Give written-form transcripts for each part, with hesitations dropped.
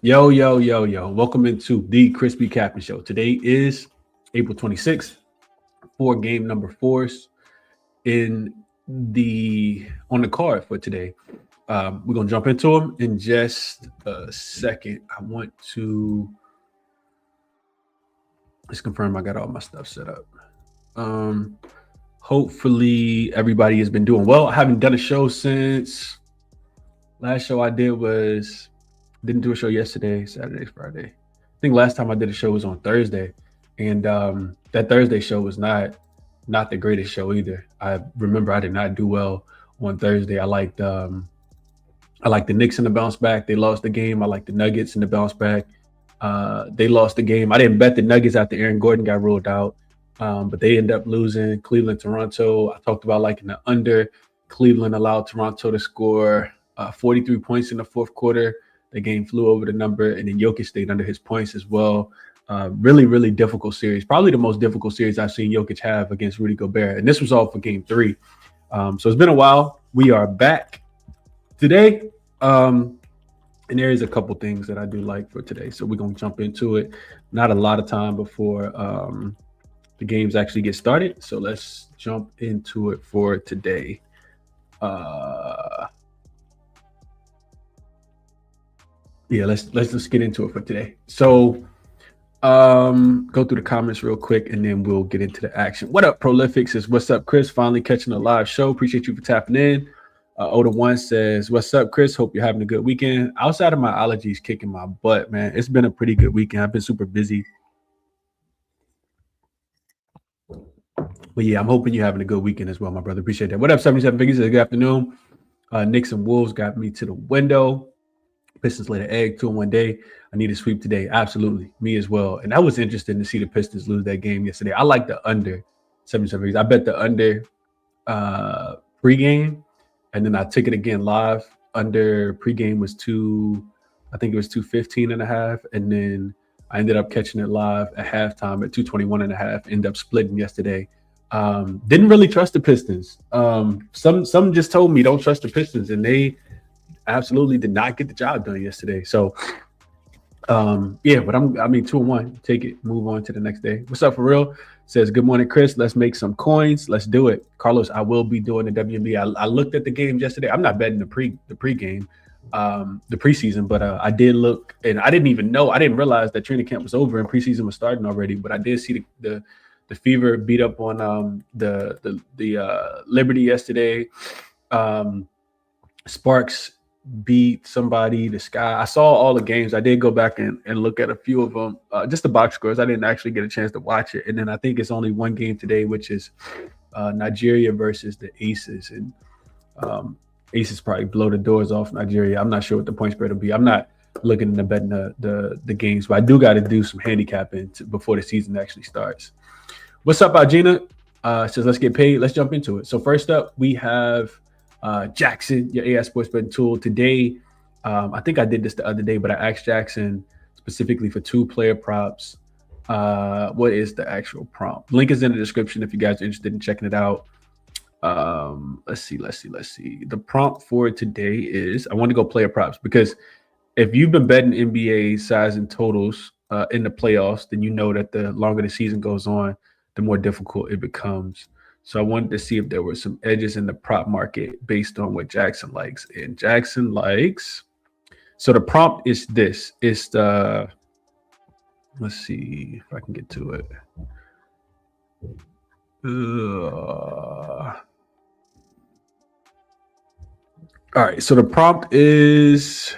Yo, yo, yo, yo. Welcome into the ChrisBeCappinn show. Today is April 26th for game number 4s on the card for today. We're going to jump into them in just a second. I want to just confirm I got all my stuff set up. Hopefully everybody has been doing well. I haven't done a show since last show I did didn't do a show yesterday, Saturday, Friday. I think last time I did a show was on Thursday, and that Thursday show was not the greatest show either. I remember I did not do well on Thursday. I liked the Knicks in the bounce back. They lost the game. I liked the Nuggets in the bounce back. They lost the game. I didn't bet the Nuggets after Aaron Gordon got ruled out, but they ended up losing. Cleveland, Toronto. I talked about liking the under. Cleveland allowed Toronto to score 43 points in the fourth quarter. The game flew over the number, and then Jokic stayed under his points as well. Really, really difficult series. Probably the most difficult series I've seen Jokic have against Rudy Gobert. And this was all for game 3. So it's been a while. We are back today. And there is a couple things that I do like for today. So we're going to jump into it. Not a lot of time before the games actually get started. So let's jump into it for today. Yeah, let's just get into it for today. So go through the comments real quick and then we'll get into the action. What up, Prolific says, what's up, Chris? Finally catching a live show. Appreciate you for tapping in. Oda1 says, what's up, Chris? Hope you're having a good weekend. Outside of my allergies kicking my butt, man, it's been a pretty good weekend. I've been super busy. But yeah, I'm hoping you're having a good weekend as well, my brother. Appreciate that. What up, 77 Figures? Good afternoon. Knicks and Wolves got me to the window. Pistons laid an egg 2 in 1 day. I need a sweep today. Absolutely. Me as well. And that was interesting to see the Pistons lose that game yesterday. I like the under 77. I bet the under pregame, and then I took it again live. Under pregame was I think it was 215.5. And then I ended up catching it live at halftime at 221.5. Ended up splitting yesterday. Didn't really trust the Pistons. Some just told me don't trust the Pistons, and they absolutely did not get the job done yesterday. So yeah, but 2-1. Take it, move on to the next day. What's up for real? Says, good morning, Chris. Let's make some coins. Let's do it. Carlos, I will be doing the WNBA. I looked at the game yesterday. I'm not betting the pregame, the preseason, but I did look, and I didn't realize that training camp was over and preseason was starting already. But I did see the Fever beat up on the Liberty yesterday. Sparks beat somebody, the Sky. I saw all the games. I did go back and look at a few of them, just the box scores. I didn't actually get a chance to watch it. And then I think it's only one game today, which is Nigeria versus the Aces. And Aces probably blow the doors off Nigeria. I'm not sure what the point spread will be. I'm not looking into betting the games, but I do got to do some handicapping before the season actually starts. What's up, Algina? Says, let's get paid. Let's jump into it. So first up, we have Jackson, your AI Sports Betting tool. Today, I think I did this the other day, but I asked Jackson specifically for 2 player props. What is the actual prompt? Link is in the description if you guys are interested in checking it out. Let's see. The prompt for today is, I want to go player props, because if you've been betting NBA size and totals in the playoffs, then you know that the longer the season goes on, the more difficult it becomes. So I wanted to see if there were some edges in the prop market based on what Jackson likes. And Jackson likes, so the prompt is this. It's the, let's see if I can get to it. All right, so the prompt is,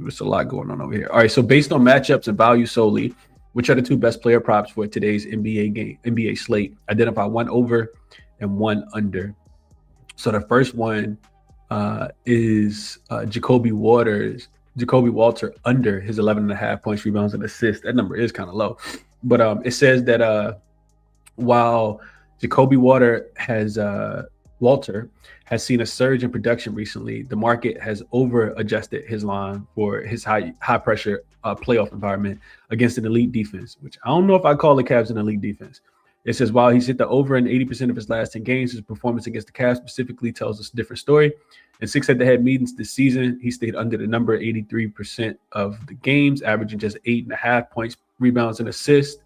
it's a lot going on over here. All right, so based on matchups and value solely, which are the 2 best player props for today's NBA slate? Identify 1 over and 1 under. So the first one is Jacoby Walter under his 11.5 points, rebounds, and assists. That number is kind of low, but it says that while Jacoby Walter has seen a surge in production recently, the market has over-adjusted his line for his high-pressure playoff environment against an elite defense, which I don't know if I call the Cavs an elite defense. It says, while he's hit the over in 80% of his last 10 games, his performance against the Cavs specifically tells us a different story. In 6 head-to-head meetings this season, he stayed under the number 83% of the games, averaging just 8.5 points, rebounds, and assists.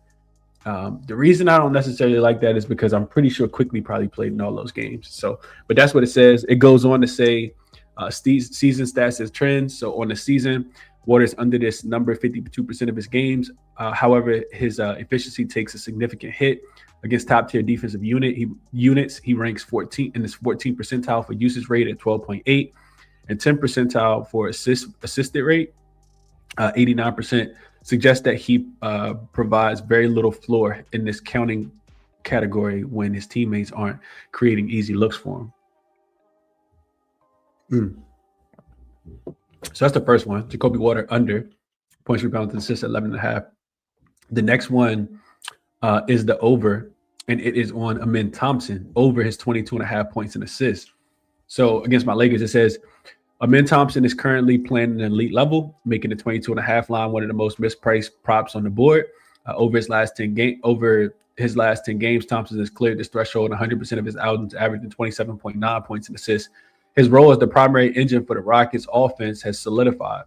The reason I don't necessarily like that is because I'm pretty sure Quickly probably played in all those games. So, but that's what it says. It goes on to say season stats as trends. So on the season, Waters under this number 52% of his games. However, his efficiency takes a significant hit against top-tier defensive units. He ranks 14 in this 14th percentile for usage rate at 12.8 and 10th percentile for assisted rate, 89%. Suggests that he provides very little floor in this counting category when his teammates aren't creating easy looks for him. So that's the first one. Jacoby Water under points, rebounds, and assists at 11.5. The next one is the over, and it is on Amin Thompson over his 22.5 points and assists. So against my Lakers, it says Amin Thompson is currently playing an elite level, making the 22.5 line one of the most mispriced props on the board. Over his last 10 games, Thompson has cleared this threshold 100% of his outings, averaging 27.9 points and assists. His role as the primary engine for the Rockets' offense has solidified.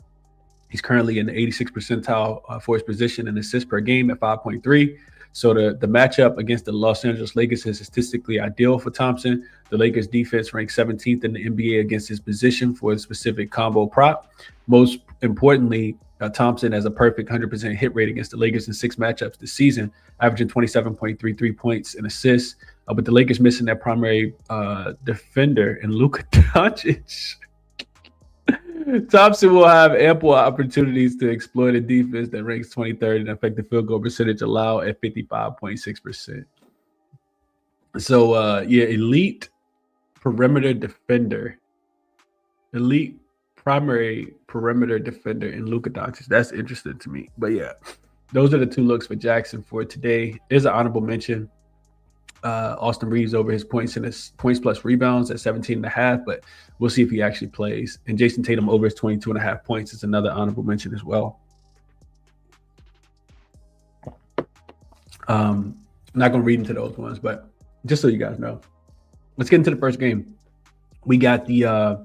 He's currently in the 86th percentile for his position in assists per game at 5.3. So the matchup against the Los Angeles Lakers is statistically ideal for Thompson. The Lakers defense ranks 17th in the NBA against his position for a specific combo prop. Most importantly, Thompson has a perfect 100% hit rate against the Lakers in 6 matchups this season, averaging 27.33 points and assists. But the Lakers missing their primary defender in Luka Doncic. Thompson will have ample opportunities to exploit a defense that ranks 23rd in effective field goal percentage allowed at 55.6%. So, elite perimeter defender. Elite primary perimeter defender in Luka Doncic. That's interesting to me. But, yeah, those are the 2 looks for Jackson for today. There's an honorable mention. Austin Reeves over his points and his points plus rebounds at 17.5, but we'll see if he actually plays. And Jason Tatum over his 22.5 points is another honorable mention as well. I'm not going to read into those ones, but just so you guys know, let's get into the first game. We got the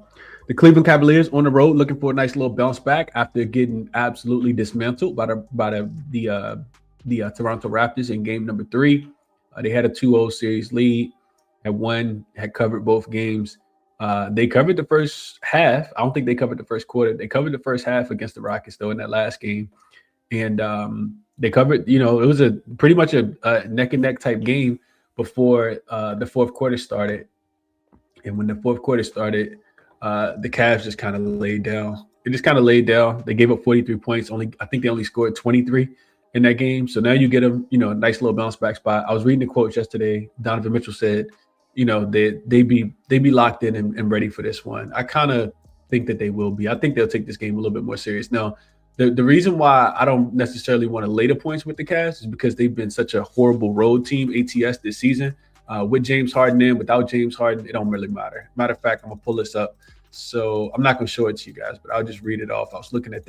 Cleveland Cavaliers on the road looking for a nice little bounce back after getting absolutely dismantled by the Toronto Raptors in game number 3. They had a 2-0 series lead, had covered both games. They covered the first half. I don't think they covered the first quarter. They covered the first half against the Rockets, though, in that last game. And they covered, it was a pretty much a neck and neck type game before the fourth quarter started. And when the fourth quarter started, the Cavs just kind of laid down. They just kind of laid down. They gave up 43 points. I think they only scored 23 in that game. So now you get them, a nice little bounce back spot. I was reading the quotes yesterday. Donovan Mitchell said, they be locked in and ready for this one. I kind of think that they will be. I think they'll take this game a little bit more serious. Now, the reason why I don't necessarily want to lay the points with the Cavs is because they've been such a horrible road team, ATS, this season. With James Harden in, without James Harden, it don't really matter. Matter of fact, I'm going to pull this up. So I'm not going to show it to you guys, but I'll just read it off. I was looking at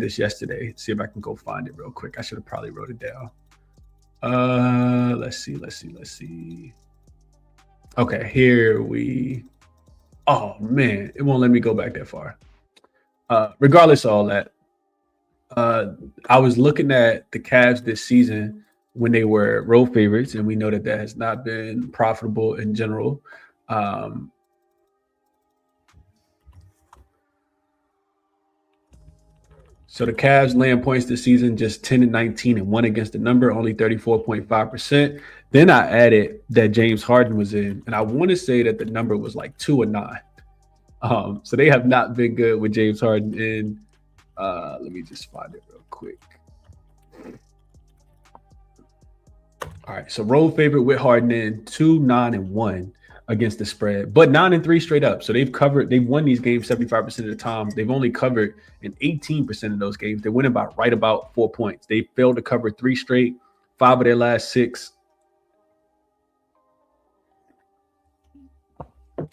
this yesterday. See if I can go find it real quick. I should have probably wrote it down. Let's see. Okay, oh man, it won't let me go back that far. Regardless of all that, I was looking at the Cavs this season when they were road favorites, and we know that has not been profitable in general. So the Cavs land points this season just 10-19 and 1 against the number, only 34.5%. Then I added that James Harden was in, and I want to say that the number was like 2-9. So they have not been good with James Harden in. Let me just find it real quick. All right, so road favorite with Harden in 2-9-1 against the spread, but 9-3 straight up. So they've won these games 75% of the time. They've only covered in 18% of those games. They're winning right about 4 points. They failed to cover 3 straight, 5 of their last 6.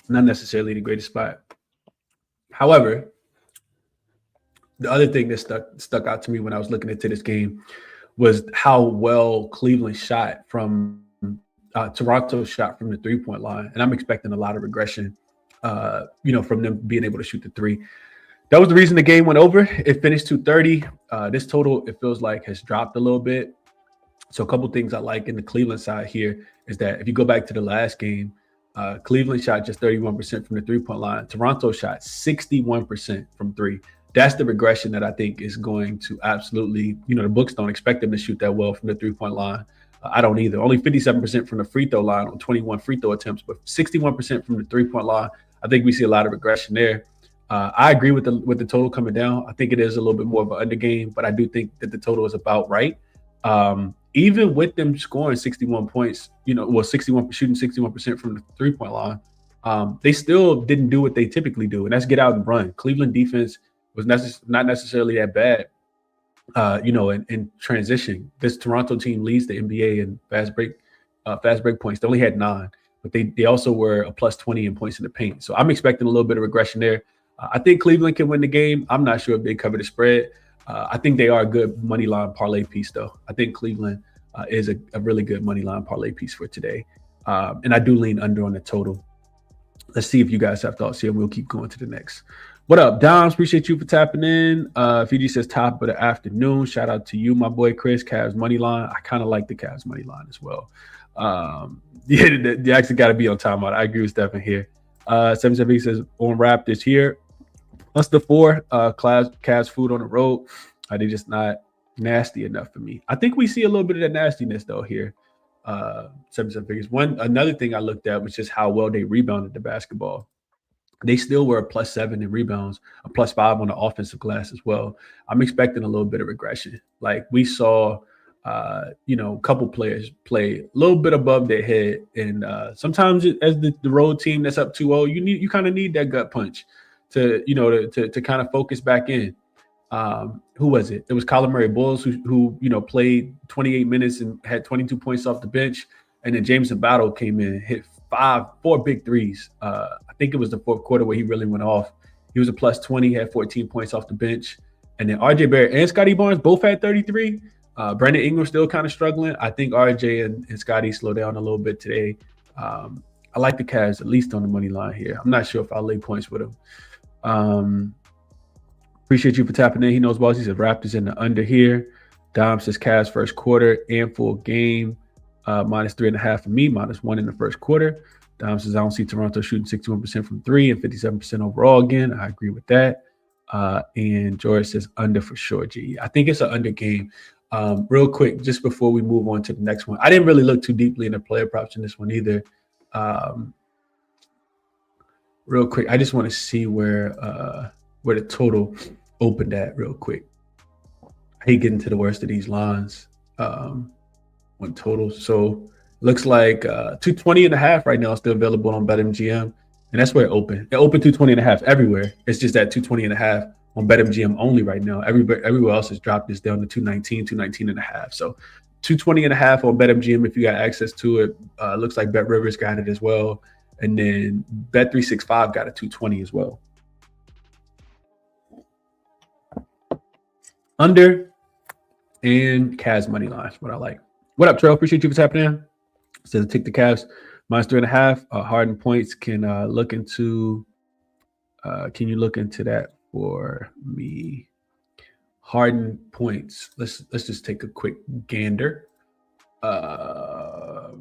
Not necessarily the greatest spot. However, the other thing that stuck out to me when I was looking into this game was how well Cleveland shot from Toronto shot from the 3-point line. And I'm expecting a lot of regression, from them being able to shoot the three. That was the reason the game went over. It finished 230. This total, it feels like, has dropped a little bit. So a couple things I like in the Cleveland side here is that if you go back to the last game, Cleveland shot just 31% from the 3-point line. Toronto shot 61% from three. That's the regression that I think is going to absolutely, the books don't expect them to shoot that well from the 3-point line. I don't either. Only 57% from the free throw line on 21 free throw attempts, but 61% from the 3-point line. I think we see a lot of regression there. I agree with the total coming down. I think it is a little bit more of an under game, but I do think that the total is about right. Even with them scoring 61 points, 61% from the 3-point line, they still didn't do what they typically do, and that's get out and run. Cleveland defense was not necessarily that bad, in transition. This Toronto team leads the NBA in fast break points. They only had 9, but they also were a plus 20 in points in the paint. So I'm expecting a little bit of regression there. I think Cleveland can win the game. I'm not sure if they cover the spread. I think they are a good money line parlay piece, though. I think Cleveland is a really good money line parlay piece for today. And I do lean under on the total. Let's see if you guys have thoughts here. We'll keep going to the next. What up, Doms? Appreciate you for tapping in. Fiji says top of the afternoon. Shout out to you, my boy Chris. Cavs money line. I kind of like the Cavs money line as well. They actually got to be on timeout. I agree with Stephen here. 778 says on Raptors here. What's the 4? Cavs food on the road. Are they just not nasty enough for me? I think we see a little bit of that nastiness though here. 778 figures. Another thing I looked at was just how well they rebounded the basketball. They still were a +7 in rebounds, a +5 on the offensive glass as well. I'm expecting a little bit of regression. Like we saw, a couple players play a little bit above their head, and sometimes as the road team that's up 2-0, you kind of need that gut punch to kind of focus back in. Who was it? It was Kyler Murray Bulls who played 28 minutes and had 22 points off the bench, and then Jameson Battle came in and hit 4 big threes. I think it was the fourth quarter where he really went off. He was a +20, had 14 points off the bench. And then RJ Barrett and Scotty Barnes both had 33. Brandon Ingram still kind of struggling. I think RJ and Scotty slow down a little bit today. I like the Cavs, at least on the money line here. I'm not sure if I'll lay points with them. Appreciate you for tapping in. He knows balls. He said Raptors in the under here. Dom says Cavs first quarter and full game. -3.5 for me, -1 in the first quarter. Dom says, I don't see Toronto shooting 61% from 3 and 57% overall again. I agree with that. And George says under for sure, G. I think it's an under game. Real quick, just before we move on to the next one, I didn't really look too deeply into player props in this one either. Real quick, I just want to see where the total opened at real quick. I hate getting to the worst of these lines. One total. So looks like 220.5 right now is still available on BetMGM, and that's where it opened. It opened 220.5 everywhere. It's just at 220.5 on BetMGM only right now. Everywhere else has dropped this down to 219.5. So 220.5 on BetMGM if you got access to it. Looks like BetRivers got it as well, and then Bet365 got a 220 as well. Under and Cavs money line, what I like. What up, Trail? Appreciate you for tapping in. Says take the Cavs -3.5. Harden points can look into. Can you look into that for me? Harden points. Let's just take a quick gander. Let's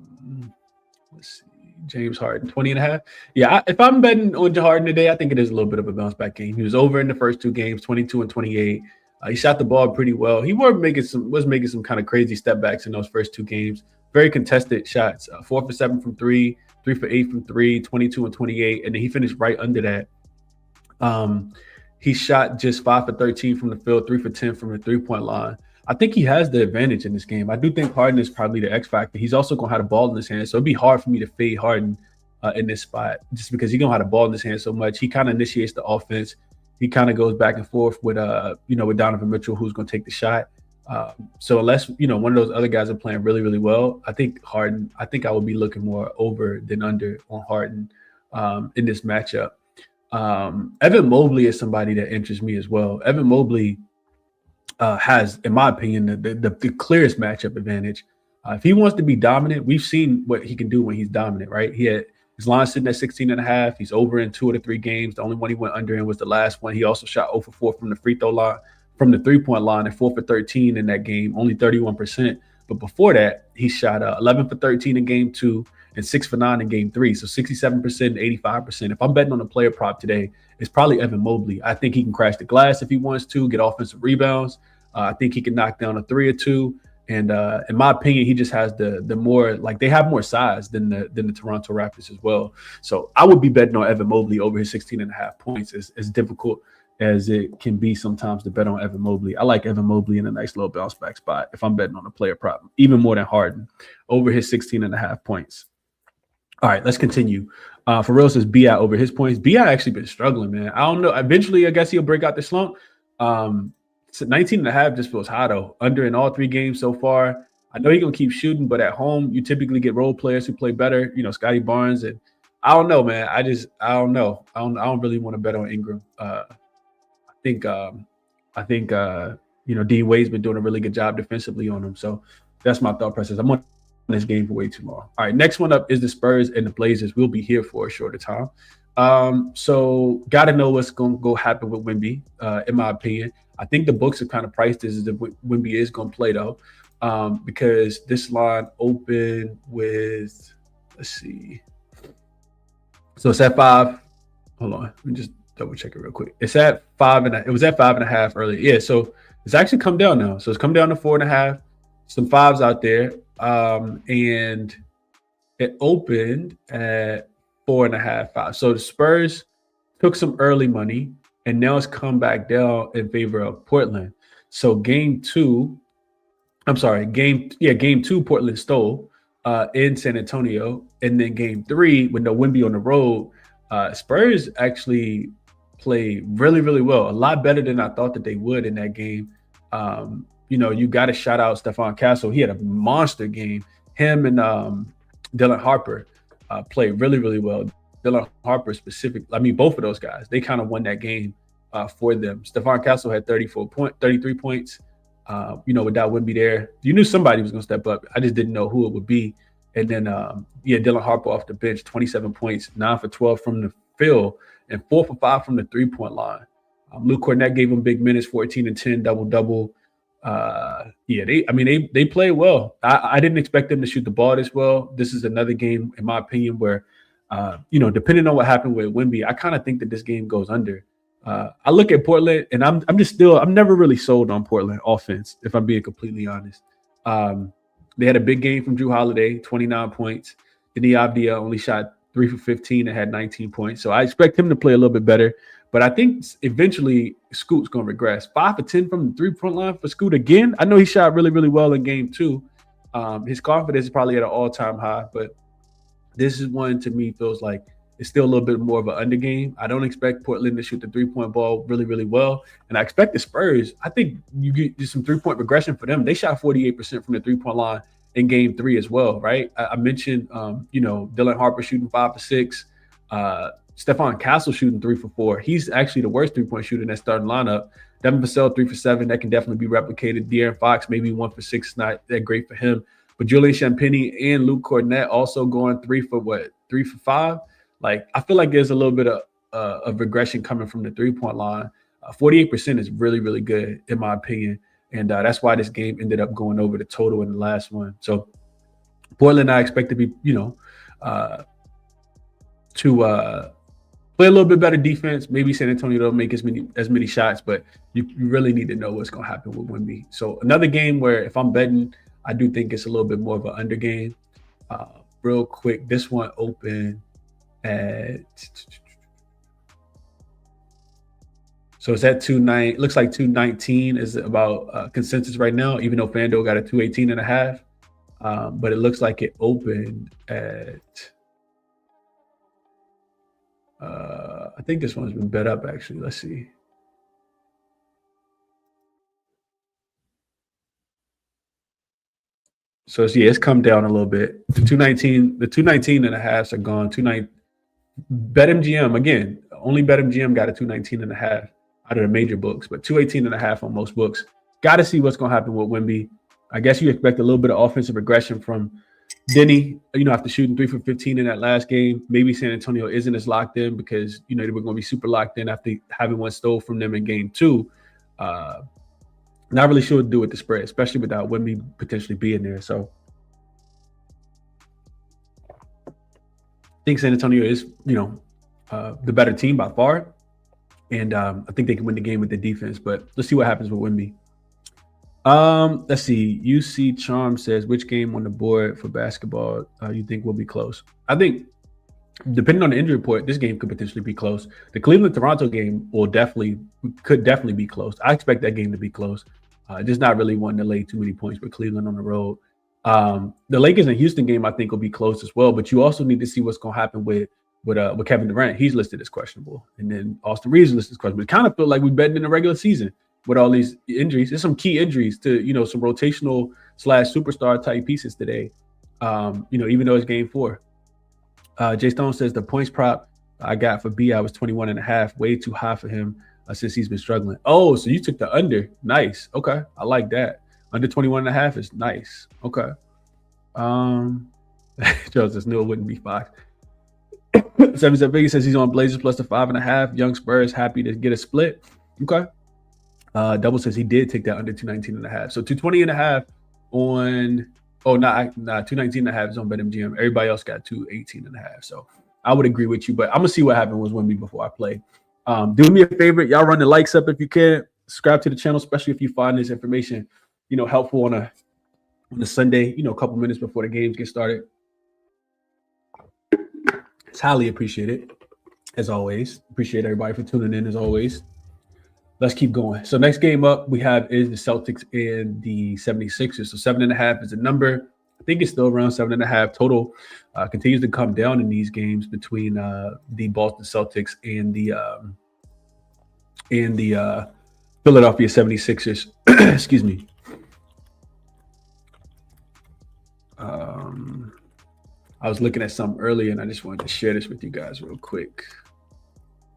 see. James Harden 20.5. Yeah, if I'm betting on Harden today, I think it is a little bit of a bounce back game. He was over in the first 2 games, 22 and 28. He shot the ball pretty well. He was making some kind of crazy step backs in those first 2 games. Very contested shots. 4 for 7 from 3, 3 for 8 from 3, 22 and 28, and then he finished right under that. He shot just 5 for 13 from the field, 3 for 10 from the 3-point line. I think he has the advantage in this game. I do think Harden is probably the X factor. He's also going to have the ball in his hand, so it'd be hard for me to fade Harden in this spot just because he's going to have the ball in his hand so much. He kind of initiates the offense. He kind of goes back and forth with with Donovan Mitchell, who's going to take the shot. So unless one of those other guys are playing really, really well, I think Harden. I think I would be looking more over than under on Harden in this matchup. Evan Mobley is somebody that interests me as well. Evan Mobley has, in my opinion, the clearest matchup advantage. If he wants to be dominant, we've seen what he can do when he's dominant, right? He had his line sitting at 16.5. He's over in 2 of the 3 games. The only one he went under in was the last one. He also shot 0 for 4 from the free throw line, from the 3-point line, and 4 for 13 in that game, only 31%. But before that, he shot 11 for 13 in game 2 and 6 for 9 in game 3. So 67% and 85%. If I'm betting on a player prop today, it's probably Evan Mobley. I think he can crash the glass if he wants to, get offensive rebounds. I think he can knock down a 3 or 2. And in my opinion, he just has the more, like, they have more size than the Toronto Raptors as well. So I would be betting on Evan Mobley over his 16.5 points. As difficult as it can be sometimes to bet on Evan Mobley, I like Evan Mobley in a nice little bounce back spot if I'm betting on a player prop, even more than Harden, over his 16.5 points. All right, let's continue. For real says B.I. over his points. B.I. actually been struggling, man. I don't know. Eventually, I guess he'll break out the slump. So 19.5 just feels high, though. Under in all 3 games so far. I know he's going to keep shooting, but at home, you typically get role players who play better. You know, Scotty Barnes. And I don't know, man. I don't know. I don't really want to bet on Ingram. I think Dean Wade's been doing a really good job defensively on him. So that's my thought process. I'm on this game for way too long. All right, next one up is the Spurs and the Blazers. We'll be here for a shorter time. So got to know what's going to go happen with Wemby, in my opinion. I think the books have kind of priced this as if Wemby is going to play, though, because this line opened with, let's see. So it's at 5. Hold on. Let me just double check it real quick. It's at 5, and it was at 5.5 earlier. Yeah, so it's actually come down now. So it's come down to 4.5. Some 5s out there. And it opened at 4.5, 5. So the Spurs took some early money, and now it's come back down in favor of Portland. So game 2, Portland stole in San Antonio. And then game 3, with no Wemby on the road, Spurs actually played really, really well. A lot better than I thought that they would in that game. You got to shout out Stephon Castle. He had a monster game. Him and Dylan Harper played really, really well. Dylan Harper both of those guys, they kind of won that game for them. Stephon Castle had 33 points. Without Wemby there, you knew somebody was going to step up. I just didn't know who it would be. And then, Dylan Harper off the bench, 27 points, 9 for 12 from the field, and 4 for 5 from the 3-point line. Luke Cornett gave him big minutes, 14 and 10, double-double. They play well. I didn't expect them to shoot the ball this well. This is another game, in my opinion, where, depending on what happened with Wemby, I kind of think that this game goes under. I look at Portland, and I'm never really sold on Portland offense, if I'm being completely honest. They had a big game from Jrue Holiday, 29 points. Deni Avdija only shot 3 for 15 and had 19 points. So I expect him to play a little bit better. But I think eventually Scoot's going to regress. 5 for 10 from the 3-point line for Scoot again. I know he shot really, really well in game 2. His confidence is probably at an all-time high, but this is one, to me, feels like it's still a little bit more of an under game. I don't expect Portland to shoot the 3-point ball really, really well. And I expect the Spurs, I think you get some 3-point regression for them. They shot 48% from the 3-point line in game 3 as well, right? I mentioned, Dylan Harper shooting 5 for 6. Stephon Castle shooting 3 for 4. He's actually the worst 3-point shooter in that starting lineup. Devin Vassell 3 for 7. That can definitely be replicated. De'Aaron Fox maybe 1 for 6. Not that great for him. But Julian Champagnie and Luke Cornett also going 3 for 5. Like, I feel like there's a little bit of regression coming from the 3-point line. 48% is really, really good in my opinion. And that's why this game ended up going over the total in the last one. So Portland, I expect to be, play a little bit better defense. Maybe San Antonio don't make as many shots, but you really need to know what's going to happen with Wemby. So another game where if I'm betting, I do think it's a little bit more of an under game. Real quick, this one opened at, so it's at 2.9. Looks like 2.19 is about consensus right now, even though FanDuel got a 218.5. But it looks like it opened at, I think this one's been bet up actually. Let's see. So it's come down a little bit. The 219.5s are gone. 219. BetMGM again. Only BetMGM got a 219.5 out of the major books, but 218.5 on most books. got to see what's going to happen with Wemby. I guess you expect a little bit of offensive regression from Denny, after shooting 3 for 15 in that last game. Maybe San Antonio isn't as locked in because, they were going to be super locked in after having one stole from them in game 2. Not really sure what to do with the spread, especially without Wemby potentially being there. So I think San Antonio is, the better team by far. And I think they can win the game with the defense. But let's see what happens with Wemby. Let's see. UC Charm says, which game on the board for basketball you think will be close? I think, depending on the injury report, this game could potentially be close. The Cleveland-Toronto game could definitely be close. I expect that game to be close. Just not really wanting to lay too many points with Cleveland on the road. The Lakers and Houston game, I think, will be close as well. But you also need to see what's going to happen with Kevin Durant. He's listed as questionable. And then Austin Reeves listed as questionable. It kind of feel like we're betting in the regular season with all these injuries. There's some key injuries to, some rotational / superstar type pieces today. Even though it's game 4. Jay Stone says the points prop I got for B, I was 21.5, way too high for him since he's been struggling. Oh, so you took the under. Nice. Okay. I like that. Under 21.5 is nice. Okay. Joseph knew it wouldn't be Fox. 77 Biggie says he's on Blazers plus the 5.5. Young Spurs happy to get a split. Okay. Double says he did take that under 219.5. So 220.5 on. Oh, nah, 219.5 is on BetMGM. Everybody else got 218.5. So I would agree with you, but I'm gonna see what happened with Wemby before I play. Do me a favor, y'all run the likes up if you can. Subscribe to the channel, especially if you find this information, helpful on a Sunday, a couple minutes before the games get started. It's highly appreciated, as always. Appreciate everybody for tuning in, as always. Let's keep going. So next game up we have is the Celtics and the 76ers. So 7.5 is a number. I think it's still around 7.5 total. Continues to come down in these games between the Boston Celtics and the Philadelphia 76ers. Excuse me. I was looking at something earlier and I just wanted to share this with you guys real quick.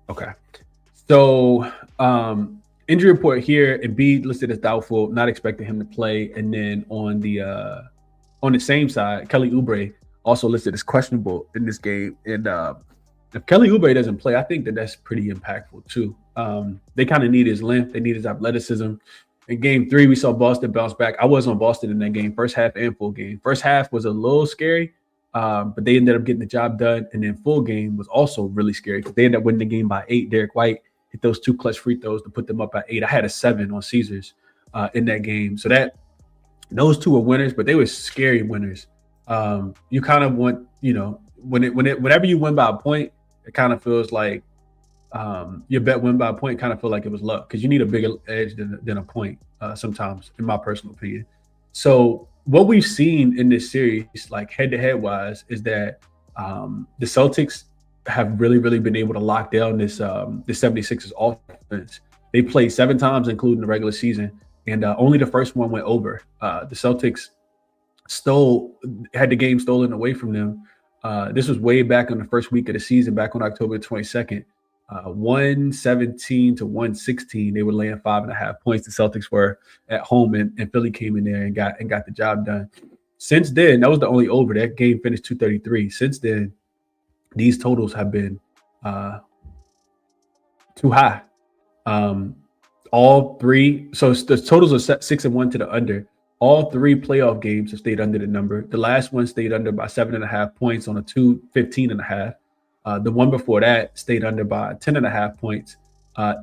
Okay. So injury report here, Embiid listed as doubtful, not expecting him to play. And then on the same side, Kelly Oubre also listed as questionable in this game. And if Kelly Oubre doesn't play, I think that's pretty impactful too. They kind of need his length. They need his athleticism. In game 3, we saw Boston bounce back. I was on Boston in that game, first half and full game. First half was a little scary, but they ended up getting the job done. And then full game was also really scary because they ended up winning the game by 8. Derek White hit those 2 clutch free throws to put them up at 8. I had a 7 on Caesars in that game. So those 2 were winners, but they were scary winners. You kind of want, whenever you win by a point, it kind of feels like your bet win by a point kind of feel like it was luck because you need a bigger edge than a point sometimes, in my personal opinion. So what we've seen in this series, like head-to-head wise, is that the Celtics have really, really been able to lock down this 76ers offense. They played 7 times, including the regular season, and only the first one went over. The Celtics had the game stolen away from them. This was way back in the first week of the season, back on October 22nd. 117 to 116. They were laying 5.5 points. The Celtics were at home, and Philly came in there and got the job done. Since then, that was the only over. That game finished 233. Since then, these totals have been too high. All 3. So the totals are set 6-1 to the under. All 3 playoff games have stayed under the number. The last one stayed under by 7.5 points on a 215.5. The one before that stayed under by 10.5 points. That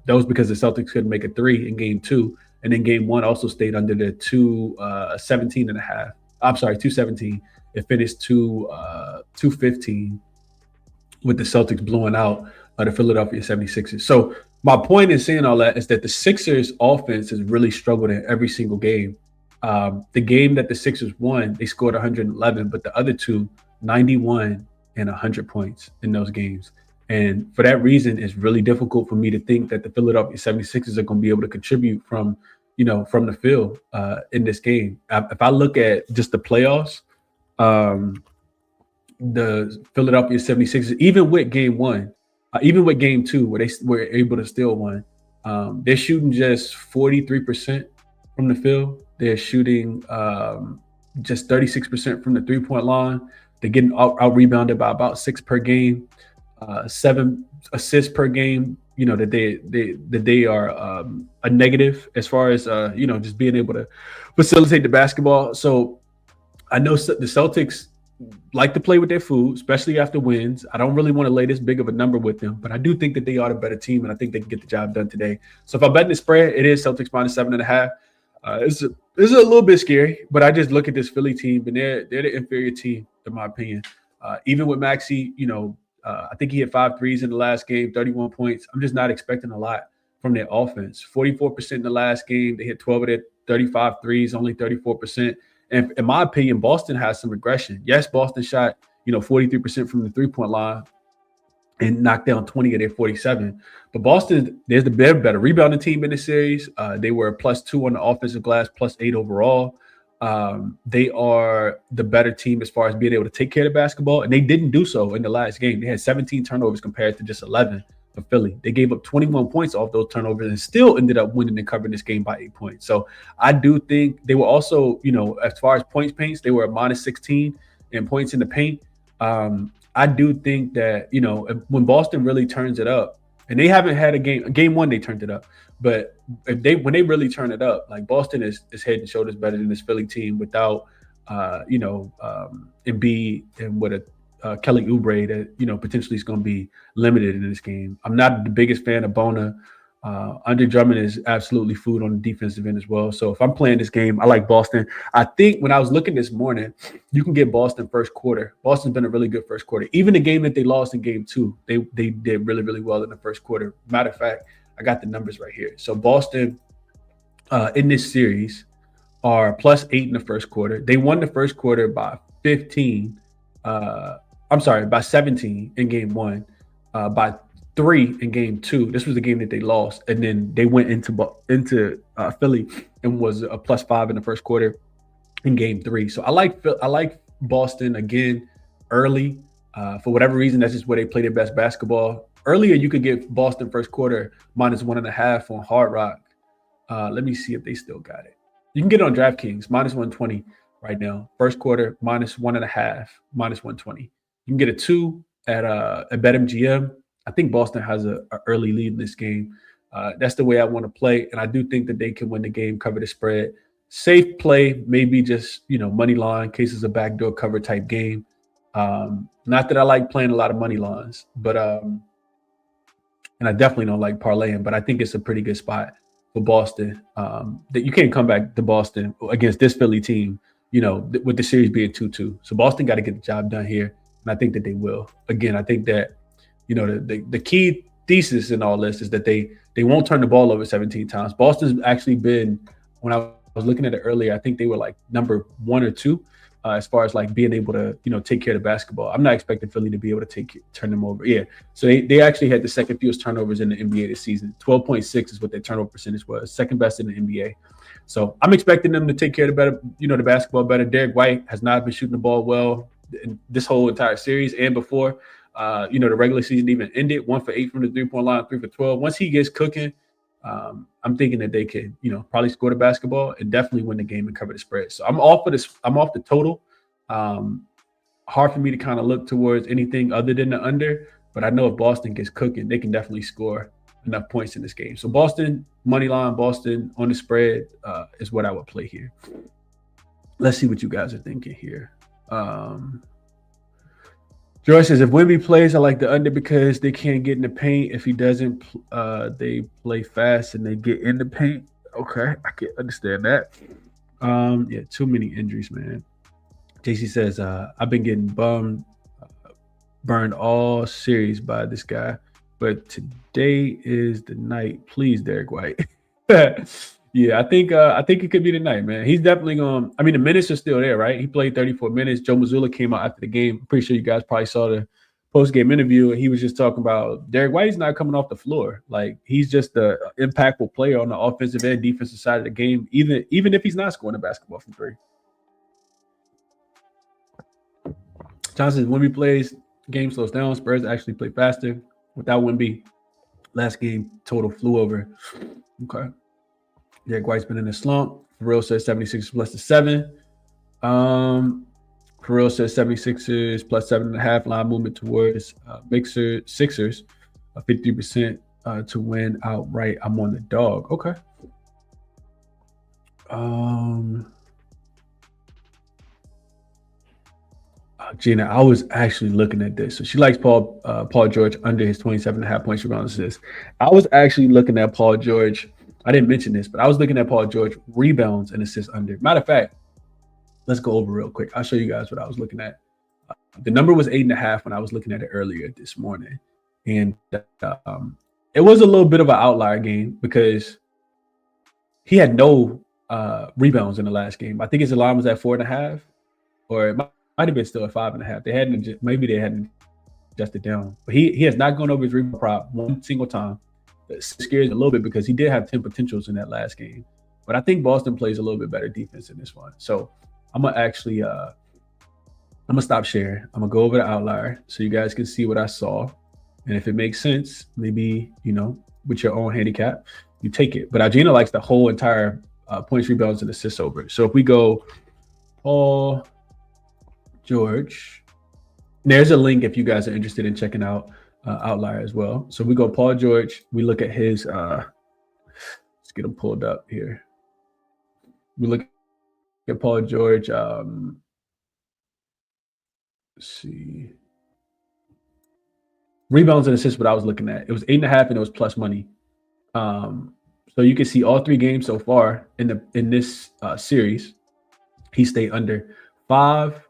was because the Celtics couldn't make a 3 in game 2, and then game 1 also stayed under the 217.5. I'm sorry, 217. It finished 215 with the Celtics blowing out the Philadelphia 76ers. So my point in saying all that is that the Sixers offense has really struggled in every single game. The game that the Sixers won, they scored 111, but the other 2, 91 and 100 points in those games. And for that reason, it's really difficult for me to think that the Philadelphia 76ers are going to be able to contribute from the field in this game. If I look at just the playoffs, the Philadelphia 76ers, even with game 1, even with game 2, where they were able to still win, They're shooting just 43% from the field. They're shooting just 36% from the 3-point line. They're getting out rebounded by about 6 per game, 7 assists per game. That they are a negative as far as just being able to facilitate the basketball. So I know the Celtics like to play with their food, especially after wins. I don't really want to lay this big of a number with them, but I do think that they are a better team, and I think they can get the job done today. So if I'm betting the spread, it is Celtics minus 7.5. It's a little bit scary, but I just look at this Philly team, and they're the inferior team in my opinion. Even with Maxey, I think he hit 5 threes in the last game, 31 points. I'm just not expecting a lot from their offense. 44% in the last game. They hit 12 of their 35 threes, only 34%. And in my opinion, Boston has some regression. Yes, Boston shot, 43% from the 3-point line and knocked down 20 of their 47. But Boston, there's the better rebounding team in the series. They were +2 on the offensive glass, +8 overall. They are the better team as far as being able to take care of the basketball, and they didn't do so in the last game. They had 17 turnovers compared to just 11 for Philly. They gave up 21 points off those turnovers and still ended up winning and covering this game by 8 points. So I do think they were also, as far as points paints, they were at minus 16 in points in the paint. I do think that, when Boston really turns it up, and they haven't had game one, they turned it up. But when they really turn it up, like Boston is head and shoulders better than this Philly team without, Embiid and with a Kelly Oubre that potentially is going to be limited in this game. I'm not the biggest fan of Bona. Andre Drummond is absolutely food on the defensive end as well. So if I'm playing this game, I like Boston. I think when I was looking this morning, you can get Boston first quarter. Boston's been a really good first quarter. Even the game that they lost in game 2, they did really, really well in the first quarter. Matter of fact, I got the numbers right here. So Boston in this series are +8 in the first quarter. They won the first quarter by 15. By 17 in game 1, by 3 in game 2. This was the game that they lost, and then they went into Philly and was a +5 in the first quarter in game 3. So I like Boston again early. For whatever reason, that's just where they play their best basketball. Earlier, you could get Boston first quarter -1.5 on Hard Rock. Let me see if they still got it. You can get it on DraftKings -120 right now. First quarter -1.5, -120. You can get a 2 at BetMGM. I think Boston has a early lead in this game. That's the way I want to play, and I do think that they can win the game, cover the spread. Safe play, maybe just money line in case it's a backdoor cover type game. Not that I like playing a lot of money lines, but and I definitely don't like parlaying. But I think it's a pretty good spot for Boston. That you can't come back to Boston against this Philly team, with the series being 2-2. So Boston got to get the job done here, and I think that they will. Again, I think that the key thesis in all this is that they won't turn the ball over 17 times. Boston's actually been, when I was looking at it earlier, I think they were like number 1 or 2 as far as like being able to take care of the basketball. I'm not expecting Philly to be able to turn them over. Yeah, so they actually had the second fewest turnovers in the NBA this season. 12.6 is what their turnover percentage was, second best in the NBA. So I'm expecting them to take care of the basketball better. Derek White has not been shooting the ball well in this whole entire series and before. The regular season even ended 1 for 8 from the 3-point line, 3 for 12. Once he gets cooking, I'm thinking that they could, probably score the basketball and definitely win the game and cover the spread. So I'm off for this. I'm off the total. Hard for me to kind of look towards anything other than the under, but I know if Boston gets cooking, they can definitely score enough points in this game. So Boston money line, Boston on the spread is what I would play here. Let's see what you guys are thinking here. Joy says, if Wemby plays, I like the under because they can't get in the paint. If he doesn't, they play fast and they get in the paint. Okay, I can understand that. Yeah, too many injuries, man. JC says, I've been getting burned all series by this guy, but today is the night. Please, Derek White. Yeah, I think it could be the night, man. He's definitely going. I mean, the minutes are still there, right? He played 34 minutes. Joe Mazzulla came out after the game. I'm pretty sure you guys probably saw the post-game interview, and he was just talking about Derek White's not coming off the floor. Like, he's just an impactful player on the offensive and defensive side of the game, even if he's not scoring the basketball from 3. Johnson, when he plays, game slows down. Spurs actually play faster without Wemby. Last game total flew over. Okay. Derek White's been in a slump. For real says 76 plus the 7. For real says 76ers plus 7.5 line movement towards Sixers, 50% to win outright. I'm on the dog. Okay. Gina, I was actually looking at this. So she likes Paul George under his 27.5 points rebounds assists. I was actually looking at Paul George. I didn't mention this, but I was looking at Paul George rebounds and assists under. Matter of fact, let's go over real quick. I'll show you guys what I was looking at. The number was 8.5 when I was looking at it earlier this morning. And it was a little bit of an outlier game because he had no rebounds in the last game. I think his alarm was at 4.5, or it might have been still at 5.5. They hadn't adjusted down, but he has not gone over his rebound prop one single time. That scares a little bit because he did have 10 potentials in that last game, but I think Boston plays a little bit better defense in this one. So I'm gonna actually I'm gonna stop sharing. I'm gonna go over the outlier so you guys can see what I saw, and if it makes sense, maybe with your own handicap, you take it. But Agina likes the whole entire points, rebounds, and assists over. So if we go Paul George, there's a link if you guys are interested in checking out outlier as well. So we go Paul George. We look at his. Let's get him pulled up here. We look at Paul George. Let's see. Rebounds and assists, what I was looking at. It was 8.5 and it was plus money. So you can see all 3 games so far in this series, he stayed under 5,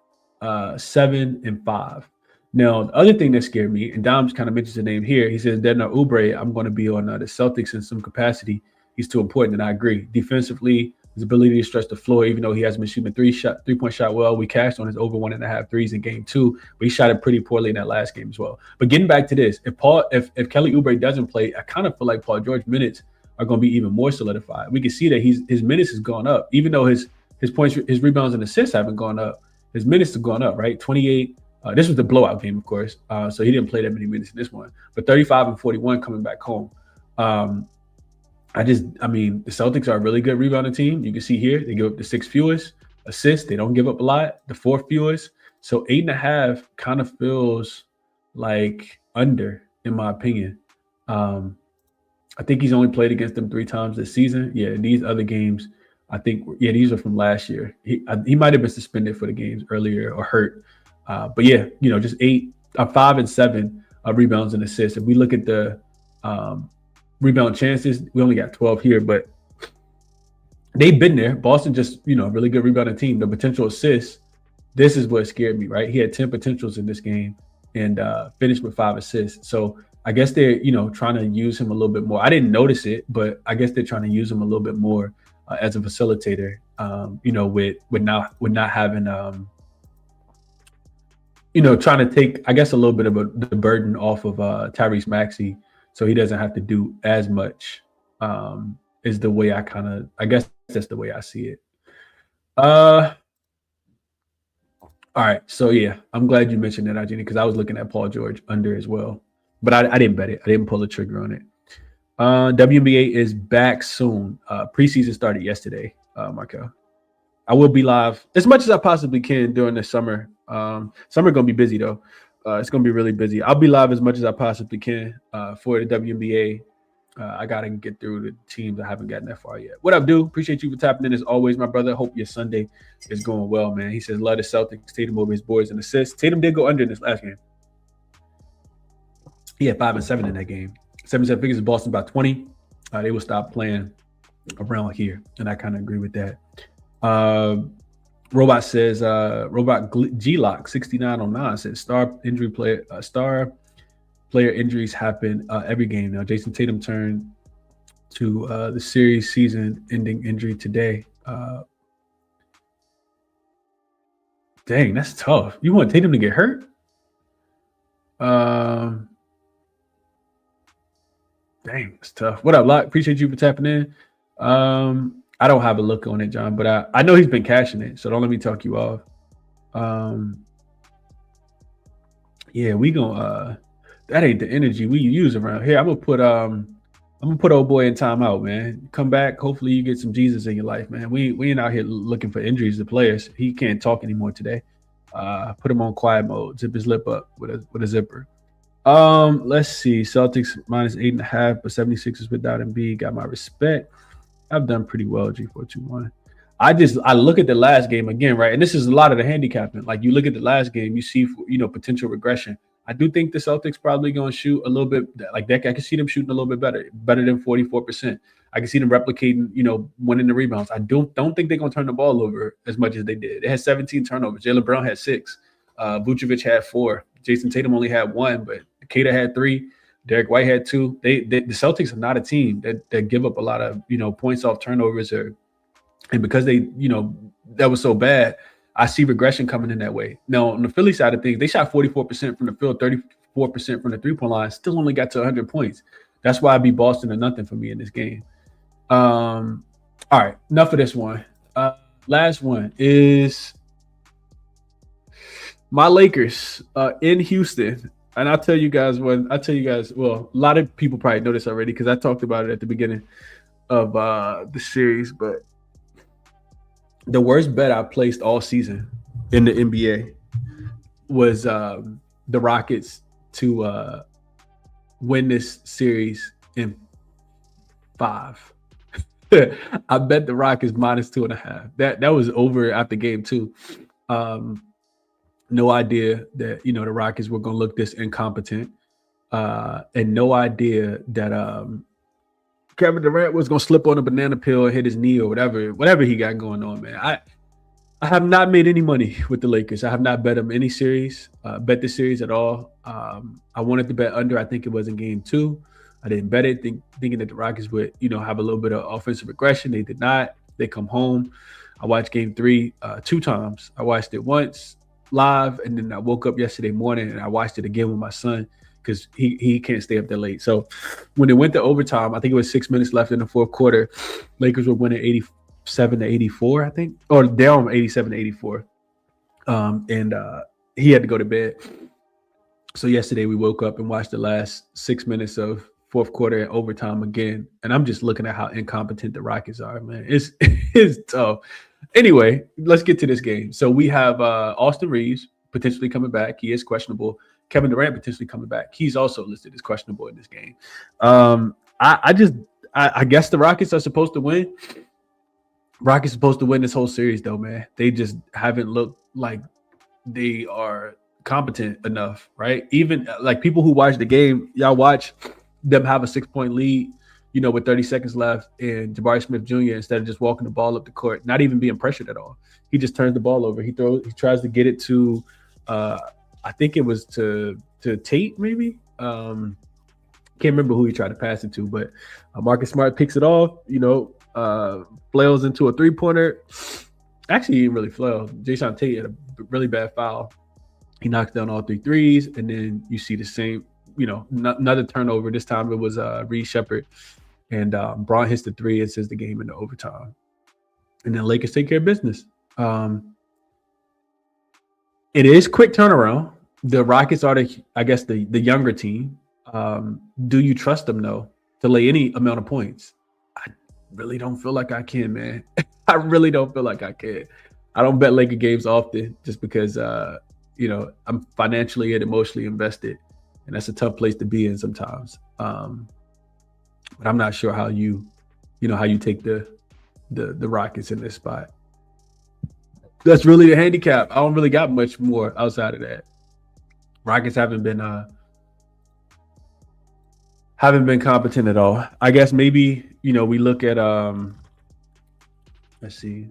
7, and 5. Now, the other thing that scared me, and Dom's kind of mentions the name here, he says, Dedna Oubre, I'm going to be on the Celtics in some capacity. He's too important, and I agree. Defensively, his ability to stretch the floor, even though he hasn't been shooting a three-point shot well, we cashed on his over 1.5 threes in game 2, but he shot it pretty poorly in that last game as well. But getting back to this, if Kelly Oubre doesn't play, I kind of feel like Paul George minutes are going to be even more solidified. We can see that his minutes has gone up, even though his points, his rebounds, and assists haven't gone up. His minutes have gone up, right? 28. This was the blowout game, of course, so he didn't play that many minutes in this one. But 35 and 41 coming back home. The Celtics are a really good rebounding team. You can see here, they give up the 6 fewest assists. They don't give up a lot, the 4 fewest. So 8.5 kind of feels like under, in my opinion. I think he's only played against them 3 times this season. Yeah, these other games, I think, these are from last year. He might have been suspended for the games earlier or hurt. But yeah, just 5 and 7 rebounds and assists. If we look at the rebound chances, we only got 12 here, but they've been there. Boston just, a really good rebounding team. The potential assists, this is what scared me, right? He had 10 potentials in this game and finished with 5 assists. So I guess they're, trying to use him a little bit more. I didn't notice it, but I guess they're trying to use him a little bit more as a facilitator, with not having, trying to take, I guess, a little bit of the burden off of Tyrese Maxey, so he doesn't have to do as much, is the way I guess that's the way I see it. All right. So, yeah, I'm glad you mentioned that, Ajini, because I was looking at Paul George under as well. But I didn't bet it. I didn't pull the trigger on it. WNBA is back soon. Preseason started yesterday, Markel. I will be live as much as I possibly can during the summer. Summer going to be busy, though. It's going to be really busy. I'll be live as much as I possibly can for the WNBA. I got to get through the teams. I haven't gotten that far yet. What up, dude? Appreciate you for tapping in as always, my brother. Hope your Sunday is going well, man. He says, love the Celtics. Tatum over his boards and assists. Tatum did go under in this last game. He had 5 and 7 in that game. 77 figures in Boston by 20. They will stop playing around here, and I kind of agree with that. Robot says, Robot G-Lock 6909 says, star player injuries happen every game. Now, Jason Tatum turned to the series season-ending injury today. Dang, that's tough. You want Tatum to get hurt? Dang, it's tough. What up, Locke? Appreciate you for tapping in. I don't have a look on it, John, but I know he's been cashing it, so don't let me talk you off. Yeah, we gonna That ain't the energy we use around here. I'm gonna put old boy in timeout, man. Come back. Hopefully you get some Jesus in your life, man. We ain't out here looking for injuries to players. He can't talk anymore today. Put him on quiet mode. Zip his lip up with a zipper. Let's see. Celtics -8.5, but 76ers without Embiid. Got my respect. I've done pretty well, G421. I look at the last game again, right? And this is a lot of the handicapping. Like you look at the last game, you see potential regression. I do think the Celtics probably going to shoot a little bit like that. I can see them shooting a little bit better than 44%. I can see them replicating, winning the rebounds. I don't think they're going to turn the ball over as much as they did. They had 17 turnovers. Jaylen Brown had 6. Vucevic had 4. Jason Tatum only had 1, but Kata had 3. Derek White had 2. The Celtics are not a team that give up a lot of points off turnovers and because they that was so bad. I see regression coming in that way. Now on the Philly side of things, they shot 44% from the field, 34% from the 3-point line. Still only got to 100 points. That's why I beat Boston to nothing for me in this game. All right, enough of this one. Last one is my Lakers in Houston. And I'll tell you guys, well, a lot of people probably know this already because I talked about it at the beginning of the series, but the worst bet I placed all season in the NBA was the Rockets to win this series in 5. I bet the Rockets -2.5. That was over after game 2. No idea that the Rockets were going to look this incompetent, and no idea that Kevin Durant was going to slip on a banana peel and hit his knee or whatever he got going on, man. I have not made any money with the Lakers. I have not bet them any series, bet the series at all. I wanted to bet under. I think it was in game 2. I didn't bet it, thinking that the Rockets would, have a little bit of offensive aggression. They did not. They come home. I watched game 3 2 times. I watched it once live, and then I woke up yesterday morning and I watched it again with my son because he can't stay up that late. So when it went to overtime, I think it was 6 minutes left in the fourth quarter. Lakers were winning 87-84, I think, or down 87-84. And he had to go to bed. So yesterday we woke up and watched the last 6 minutes of fourth quarter and overtime again. And I'm just looking at how incompetent the Rockets are, man. It's tough. Anyway, let's get to this game. So we have Austin Reeves potentially coming back. He is questionable. Kevin Durant potentially coming back. He's also listed as questionable in this game. I guess the Rockets are supposed to win. Rockets supposed to win this whole series, though, man. They just haven't looked like they are competent enough, right? Even like people who watch the game, y'all watch them have a 6-point lead, with 30 seconds left, and Jabari Smith Jr., instead of just walking the ball up the court, not even being pressured at all, he just turns the ball over. He tries to get it to, I think it was to Tate, maybe. Can't remember who he tried to pass it to, but Marcus Smart picks it off, flails into a 3-pointer. Actually, he didn't really flail. Jason Tate had a really bad foul. He knocks down all 3 threes, and then you see the same, another turnover. This time it was Reed Shepherd, and Braun hits the 3 and sends the game into overtime. And then Lakers take care of business. It is quick turnaround. The Rockets are, the younger team. Do you trust them, though, to lay any amount of points? I really don't feel like I can, man. I really don't feel like I can. I don't bet Laker games often just because, I'm financially and emotionally invested. And that's a tough place to be in sometimes. But I'm not sure how you take the Rockets in this spot. That's really the handicap. I don't really got much more outside of that. Rockets haven't been competent at all. I guess maybe, we look at let's see.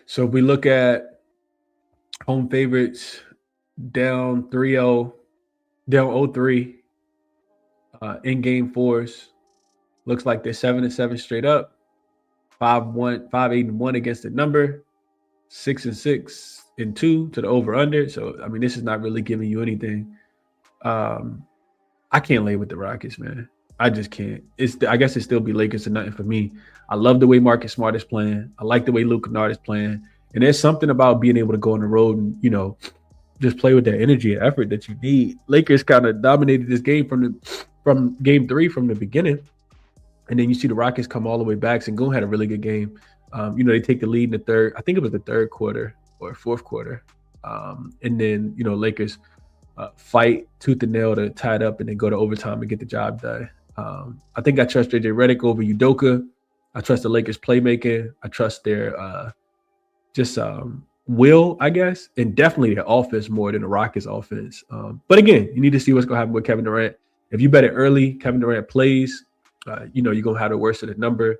So if we look at home favorites down 3-0, down 0-3 in game 4s, looks like they're 7-7 straight up, 5-8-1 against the number, 6-6-2 to the over/under. So this is not really giving you anything. I can't lay with the Rockets, man. I just can't. I guess it still be Lakers or nothing for me. I love the way Marcus Smart is playing. I like the way Luke Kennard is playing. And there's something about being able to go on the road and, just play with that energy and effort that you need. Lakers kind of dominated this game from game 3 from the beginning. And then you see the Rockets come all the way back. Sengun had a really good game. They take the lead in the third. I think it was the third quarter or fourth quarter. And then, Lakers fight tooth and nail to tie it up and then go to overtime and get the job done. I think I trust JJ Redick over Udoka. I trust the Lakers playmaking. I trust their will, I guess, and definitely their offense more than the Rockets offense. But again, you need to see what's going to happen with Kevin Durant. If you bet it early, Kevin Durant plays, you're going to have the worst of the number.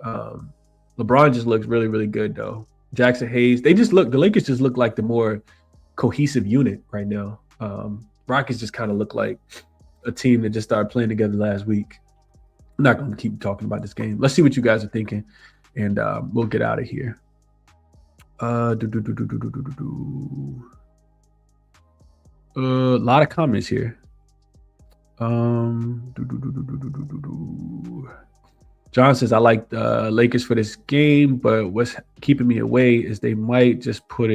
LeBron just looks really, really good, though. Jackson Hayes, the Lakers just look like the more cohesive unit right now. Rockets just kind of look like a team that just started playing together last week. I'm not going to keep talking about this game. Let's see what you guys are thinking, and we'll get out of here. A lot of comments here. John says, I like the Lakers for this game, but what's keeping me away is they might just pack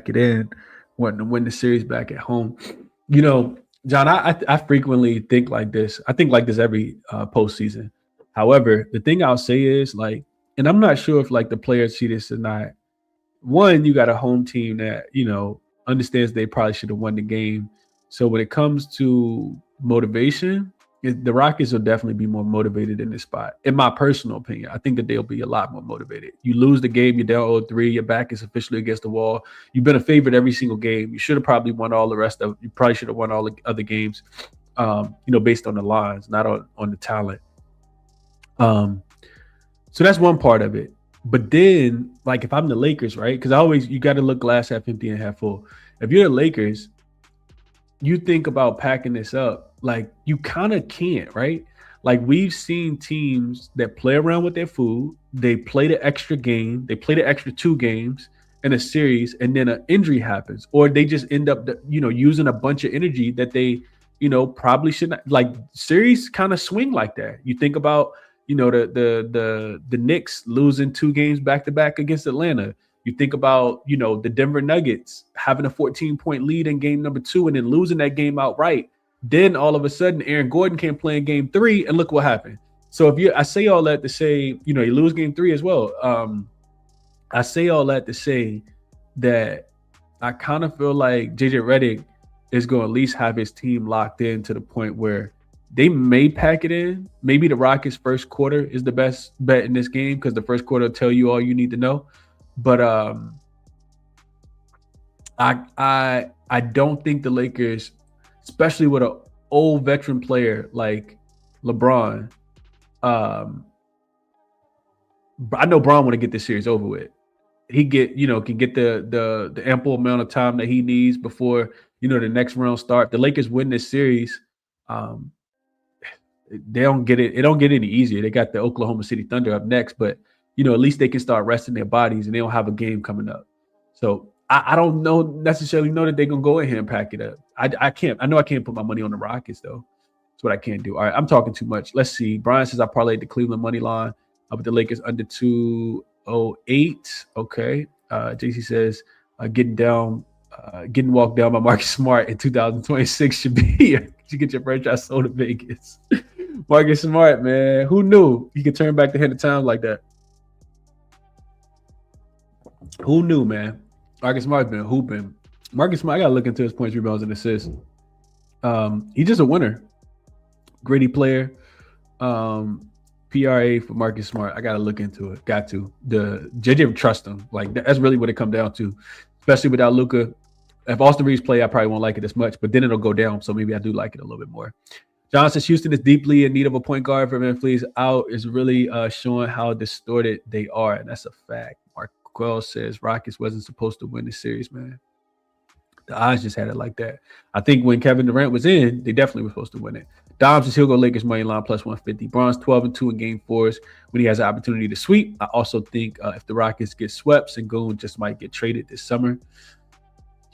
it in, wanting to win the series back at home. John, I frequently think like this. I think like this every postseason. However, the thing I'll say is, and I'm not sure if the players see this or not. One, you got a home team that, understands they probably should have won the game. So when it comes to motivation, the Rockets will definitely be more motivated in this spot. In my personal opinion, I think that they'll be a lot more motivated. You lose the game, you're down 0-3, your back is officially against the wall. You've been a favorite every single game. You should have probably won all the rest of. You probably should have won all the other games, based on the lines, not on the talent. So that's one part of it. But then, if I'm the Lakers, right? Because you got to look glass half empty and half full. If you're the Lakers, you think about packing this up. You kind of can't, right? We've seen teams that play around with their food. They play the extra game. They play the extra 2 games in a series, and then an injury happens. Or they just end up, using a bunch of energy that they, probably shouldn't. Series kind of swing like that. You think about, the Knicks losing 2 games back-to-back against Atlanta. You think about, the Denver Nuggets having a 14-point lead in game number 2 and then losing that game outright. Then all of a sudden, Aaron Gordon can't play in game 3, and look what happened. So I say all that to say, you lose game 3 as well. I say all that to say that I kind of feel like JJ Redick is going to at least have his team locked in to the point where they may pack it in. Maybe the Rockets' first quarter is the best bet in this game because the first quarter will tell you all you need to know. But I don't think the Lakers, especially with an old veteran player like LeBron, I know Bron want to get this series over with. He can get the ample amount of time that he needs before the next round start. The Lakers win this series. They don't get it. It don't get any easier. They got the Oklahoma City Thunder up next, but at least they can start resting their bodies and they don't have a game coming up. So I don't necessarily know that they're gonna go in here and pack it up. I can't. I know I can't put my money on the Rockets though. That's what I can't do. All right, I'm talking too much. Let's see. Brian says I parlayed the Cleveland money line with the Lakers under 208. Okay. JC says getting walked down by Marcus Smart in 2026 should get your franchise sold to Vegas. Marcus Smart, man. Who knew he could turn back the hand of time like that? Who knew, man? Marcus Smart's been hooping. Marcus Smart, I got to look into his points, rebounds, and assists. He's just a winner. Gritty player. PRA for Marcus Smart. I got to look into it. Got to. The JJ trust him. That's really what it comes down to, especially without Luka. If Austin Reeves play, I probably won't like it as much, but then it'll go down, so maybe I do like it a little bit more. John says Houston is deeply in need of a point guard. For Van Fleet's out is really showing how distorted they are, and that's a fact. Mark Quell says Rockets wasn't supposed to win the series, man. The odds just had it like that. I think when Kevin Durant was in, they definitely were supposed to win it. Dom says he'll go Lakers money line plus 150. Bron's 12-2 in game 4s when he has an opportunity to sweep. I also think if the Rockets get swept, Sengun just might get traded this summer.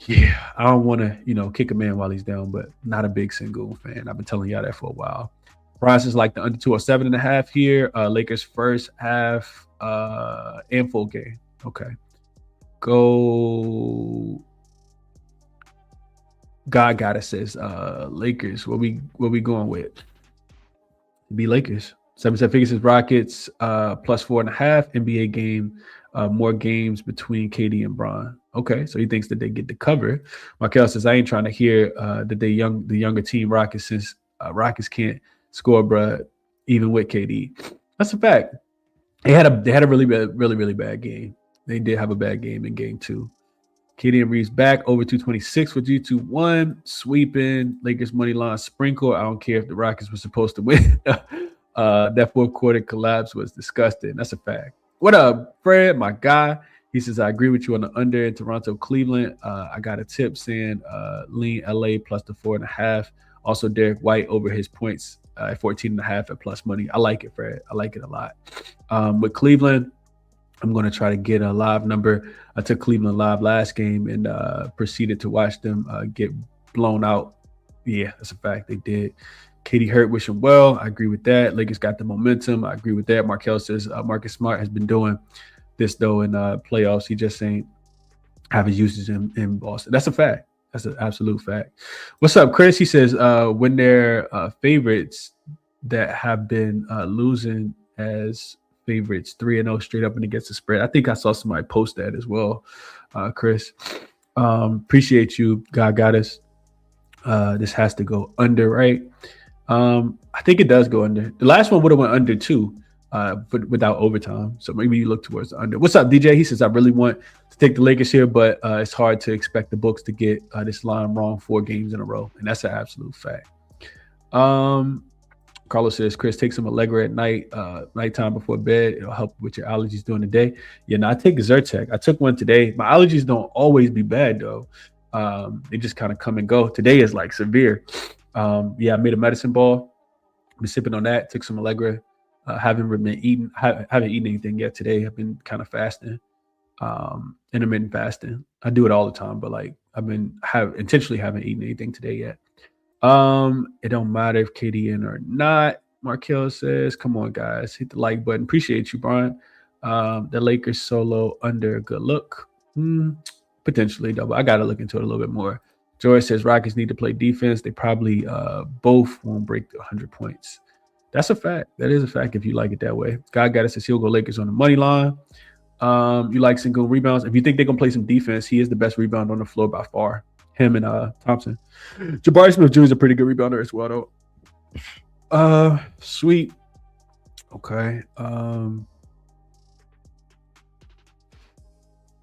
Yeah, I don't want to, kick a man while he's down, but not a big single fan. I've been telling y'all that for a while. Price is like the under 207.5 here. Lakers first half and full game. Okay. Go. God got it says Lakers. What we going with? Be Lakers. 7 figures is Rockets plus 4.5 NBA game. More games between KD and Bron. Okay, so he thinks that they get the cover. Markel says I ain't trying to hear that the younger team Rockets since Rockets can't score, bruh, even with KD. That's a fact. They had a really bad game. They did have a bad game in game 2. KD and Reeves back over 226 for G21. Sweeping. Lakers money line sprinkle. I don't care if the Rockets were supposed to win. That fourth quarter collapse was disgusting. That's a fact. What up, Fred, my guy? He says, I agree with you on the under in Toronto, Cleveland. I got a tip saying lean LA plus the 4.5. Also, Derek White over his points at 14.5 at plus money. I like it, Fred. I like it a lot. With Cleveland, I'm going to try to get a live number. I took Cleveland live last game and proceeded to watch them get blown out. Yeah, that's a fact. They did. Katie Hurt, wish him well. I agree with that. Lakers got the momentum. I agree with that. Markel says Marcus Smart has been doing this, though, in playoffs. He just ain't have his usage in Boston. That's a fact. That's an absolute fact. What's up, Chris? He says when they're favorites that have been losing as favorites 3-0 straight up and against the spread. I think I saw somebody post that as well, Chris. Appreciate you. God got us. This has to go under, right? I think it does go under. The last one would have went under too, but without overtime. So maybe you look towards the under. What's up, DJ? He says, I really want to take the Lakers here, but it's hard to expect the books to get this line wrong 4 games in a row. And that's an absolute fact. Carlos says, Chris, take some Allegra at nighttime before bed. It'll help with your allergies during the day. Yeah, no, I take Zyrtec. I took one today. My allergies don't always be bad, though. They just kind of come and go. Today is like severe. Yeah, I made a medicine ball. Been sipping on that. Took some Allegra. Haven't eaten anything yet today. I've been kind of fasting, intermittent fasting. I do it all the time, but like intentionally haven't eaten anything today yet. It don't matter if KD in or not. Markel says, come on, guys, hit the like button. Appreciate you, Brian. The Lakers solo under, good look. Potentially double. I got to look into it a little bit more. George says Rockets need to play defense. They probably both won't break the 100 points. That's a fact. That is a fact if you like it that way. God got us says he'll go Lakers on the money line. You like single rebounds. If you think they're going to play some defense, he is the best rebounder on the floor by far. Him and Thompson. Jabari Smith Jr. is a pretty good rebounder as well, though. Sweet. Okay.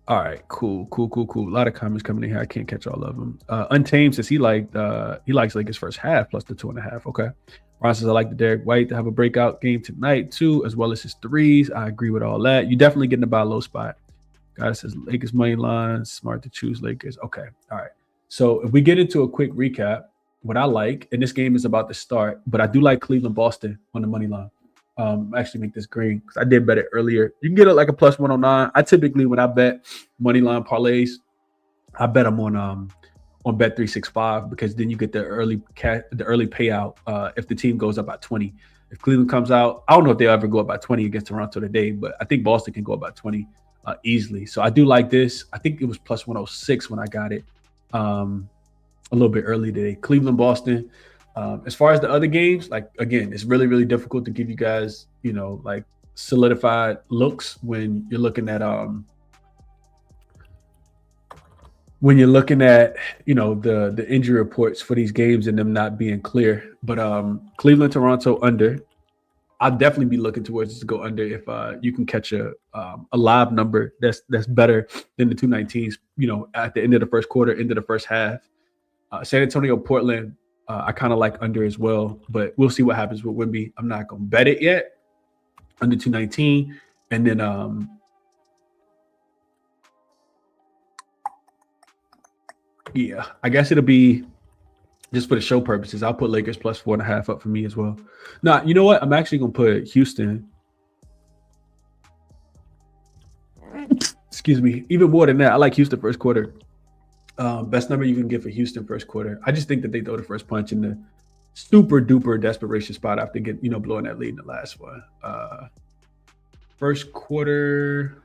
All right, cool. A lot of comments coming in here. I can't catch all of them. Untamed says he likes Lakers first half plus the 2.5. Okay. Ron says I like the Derek White to have a breakout game tonight too, as well as his threes. I agree with all that. You definitely getting the buy low spot. Guy says Lakers money line. Smart to choose Lakers. Okay. All right. So if we get into a quick recap, what I like, and this game is about to start, but I do like Cleveland Boston on the money line. Actually make this green because I did bet it earlier. You can get it like a plus 109. I typically, when I bet money line parlays, I bet them on Bet 365 because then you get the early payout if the team goes up by 20. If Cleveland comes out, I don't know if they'll ever go up by 20 against Toronto today, but I think Boston can go up by 20 easily. So I do like this. I think it was plus 106 when I got it a little bit early today. Cleveland, Boston. As far as the other games, like, again, it's really, really difficult to give you guys, like solidified looks when you're looking at the injury reports for these games and them not being clear. But Cleveland, Toronto under. I'll definitely be looking towards this to go under if you can catch a live number that's better than the 219s, at the end of the first quarter, end of the first half. San Antonio, Portland, I kind of like under as well, but we'll see what happens with Wemby. I'm not going to bet it yet. Under 219. And then I guess it'll be just for the show purposes. I'll put Lakers plus 4.5 up for me as well. Nah, you know what? I'm actually going to put Houston. Excuse me. Even more than that, I like Houston first quarter Best number you can get for Houston first quarter. I just think that they throw the first punch in the super duper desperation spot after blowing that lead in the last one. First quarter,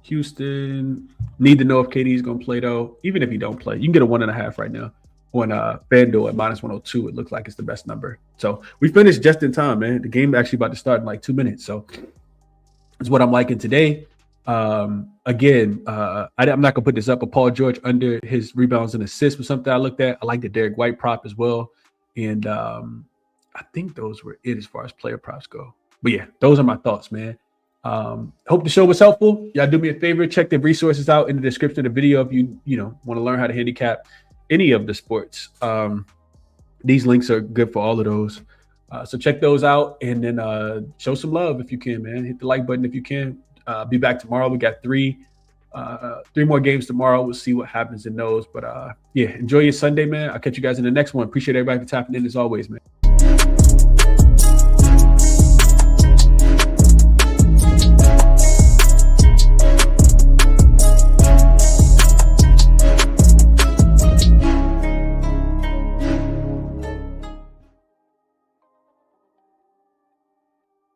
Houston need to know if KD is going to play though. Even if he don't play, you can get a 1.5 right now on FanDuel at -102. It looks like it's the best number. So we finished just in time, man. The game actually about to start in like 2 minutes. So it's what I'm liking today. Again, I'm not gonna put this up, but Paul George under his rebounds and assists was something I looked at. I like the Derek White prop as well, and I think those were it as far as player props go. But yeah, those are my thoughts, man. Hope the show was helpful. Y'all do me a favor, check the resources out in the description of the video if you want to learn how to handicap any of the sports. These links are good for all of those. So check those out and then show some love if you can, man. Hit the like button if you can. Be back tomorrow. We got three more games tomorrow. We'll see what happens in those. But yeah, enjoy your Sunday, man. I'll catch you guys in the next one. Appreciate everybody for tapping in as always, man.